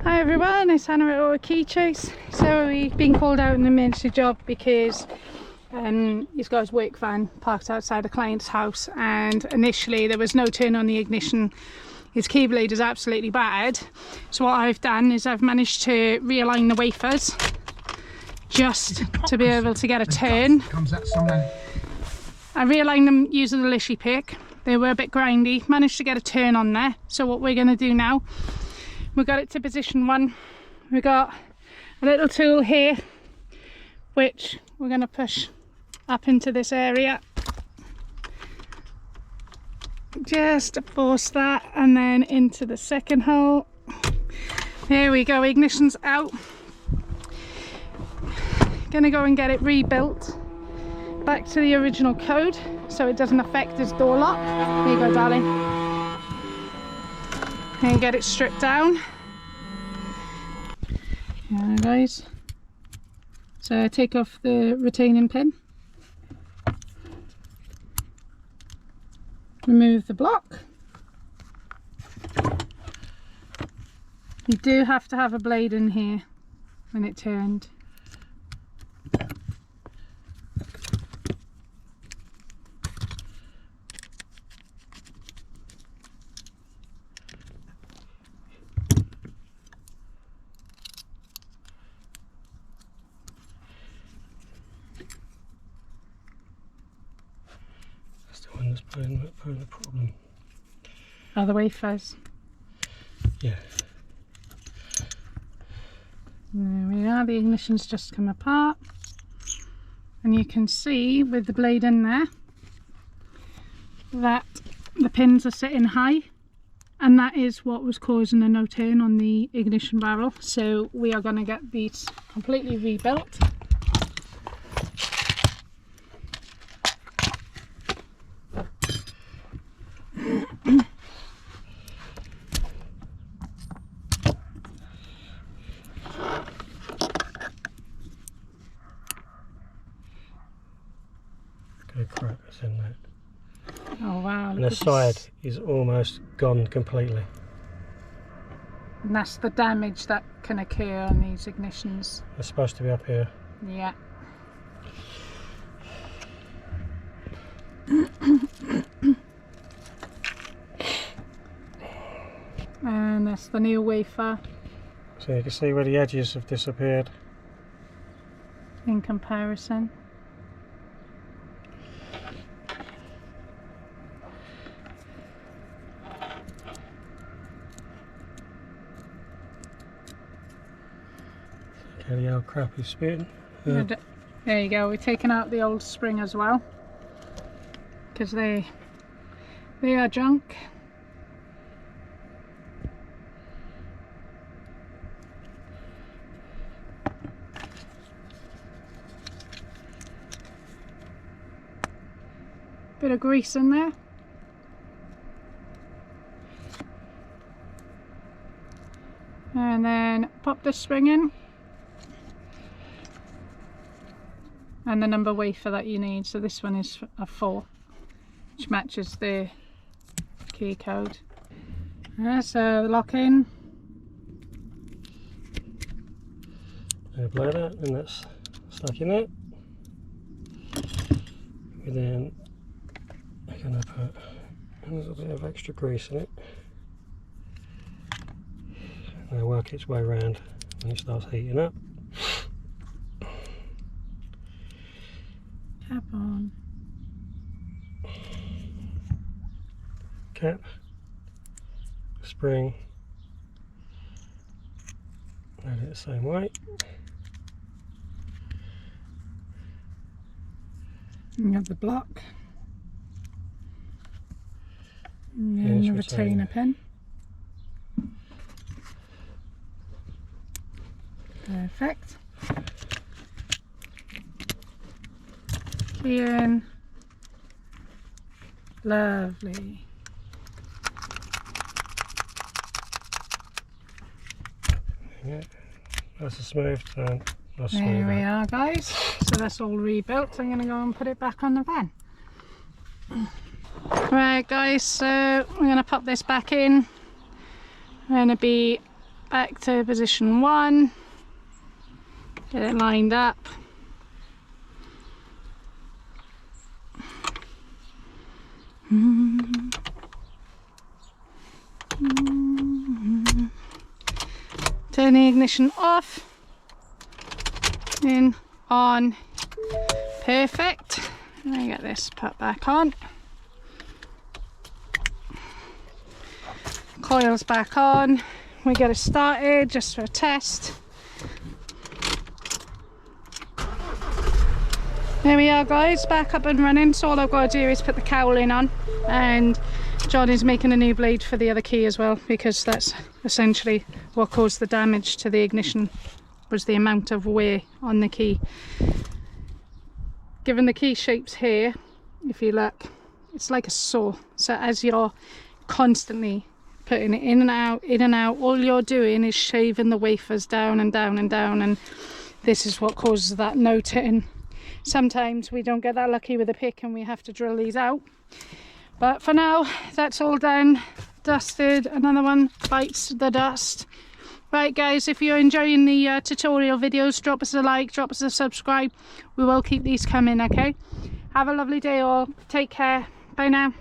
Hi everyone, it's Hannah at Auto Key Chase. So we've been called out in the emergency job because he's got his work van parked outside a client's house, and initially there was no turn on the ignition. His key blade is absolutely battered. So what I've done is I've managed to realign the wafers just to be able to get a turn. I realigned them using the Lishy pick. They were a bit grindy, managed to get a turn on there. So what we're going to do now, we got it to position 1. We got a little tool here which we're going to push up into this area just to force that, and then into the second hole. There we go, ignition's out. Gonna go and get it rebuilt back to the original code so it doesn't affect his door lock. There you go, darling. And get it stripped down. Yeah, guys. So take off the retaining pin. Remove the block. You do have to have a blade in here when it turned. That's playing the problem. Oh, the wafers. Yeah. There we are, the ignition's just come apart. And you can see with the blade in there that the pins are sitting high, and that is what was causing a no turn on the ignition barrel. So we are going to get these completely rebuilt. Crack that's in there. Oh wow. And the side is almost gone completely. And that's the damage that can occur on these ignitions. It's supposed to be up here. Yeah. And that's the new wafer. So you can see where the edges have disappeared. In comparison. Okay, the old crap is spitting. There you go, we're taking out the old spring as well, because they are junk. Bit of grease in there. And then pop the spring in. And the number wafer that you need. So this one is a 4, which matches the key code. So lock in. And blow that, and that's stuck in there. And then I'm going to put a little bit of extra grease in it. And it'll work its way around when it starts heating up. Cap on. Cap, spring, load it the same way. You have the block. And the retainer pin. Perfect. In. Lovely. Yeah, that's a smooth turn. There we are, guys. So that's all rebuilt. I'm going to go and put it back on the van. Right, guys, so we're going to pop this back in. We're going to be back to position 1, get it lined up. Turn the ignition off, in, on, perfect. Let me get this put back on. Coils back on. We get it started just for a test. There we are guys, back up and running. So all I've got to do is put the cowling on, and John is making a new blade for the other key as well, because that's essentially what caused the damage to the ignition, was the amount of wear on the key. Given the key shapes here, if you look, it's like a saw. So as you're constantly putting it in and out, all you're doing is shaving the wafers down and down and down, and this is what causes that no turn. Sometimes we don't get that lucky with a pick and we have to drill these out, but for now that's all done, dusted. Another one bites the dust. Right guys, if you're enjoying the tutorial videos, drop us a like, drop us a subscribe. We will keep these coming, okay? Have a lovely day all, take care, bye now.